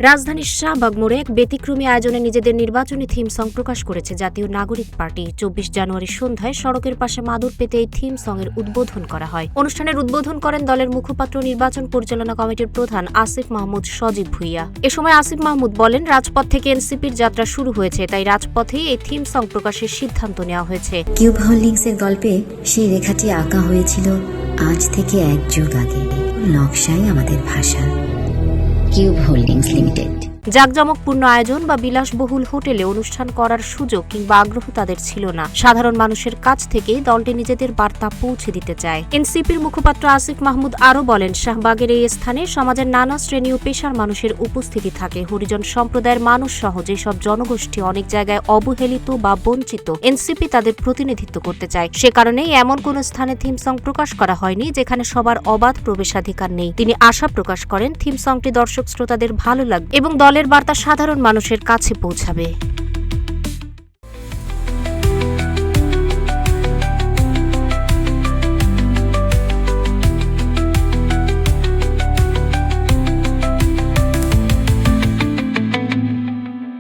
রাজধানীর শাহবাগ মোড়ে এক ব্যতিক্রমী আয়োজনে নিজেদের নির্বাচনী থিম সং প্রকাশ করেছে জাতীয় নাগরিক পার্টি। ২৪ জানুয়ারি সন্ধ্যায় সড়কের পাশে মাদুর পেতে এই থিম সং এর উদ্বোধন করা হয়। অনুষ্ঠানের উদ্বোধন করেন দলের মুখপাত্র নির্বাচন পরিচালনা কমিটির প্রধান আসিফ মাহমুদ সজীব ভুইয়া। এ সময় আসিফ মাহমুদ বলেন, রাজপথ থেকে এনসিপির যাত্রা শুরু হয়েছে, তাই রাজপথেই এই থিম সং প্রকাশের সিদ্ধান্ত নেওয়া হয়েছে। কিউব হোল্ডিংসের গল্পে সেই রেখাটি আঁকা হয়েছিল আজ থেকে ১ যুগ আগে। নকশাই আমাদের ভাষা। Cube holdings limited. জাঁকজমকপূর্ণ আয়োজন বা বিলাসবহুল হোটেলে অনুষ্ঠান করার সুযোগ কিংবা আগ্রহ তাদের ছিল না। সাধারণ মানুষের কাছ থেকেই দলটি নিজেদের বার্তা পৌঁছে দিতে চায়। এনসিপির মুখপাত্র আসিফ মাহমুদ আরও বলেন, শাহবাগের এই স্থানে সমাজের নানা শ্রেণী ও পেশার মানুষের উপস্থিতি থাকে। হরিজন সম্প্রদায়ের মানুষ সহ যেসব জনগোষ্ঠী অনেক জায়গায় অবহেলিত বা বঞ্চিত, এনসিপি তাদের প্রতিনিধিত্ব করতে চায়। সে কারণেই এমন কোন স্থানে থিম সং প্রকাশ করা হয়নি যেখানে সবার অবাধ প্রবেশাধিকার নেই। তিনি আশা প্রকাশ করেন, থিম সংটি দর্শক শ্রোতাদের ভালো লাগবে এবং দলের বার্তা সাধারণ মানুষের কাছে পৌঁছাবে।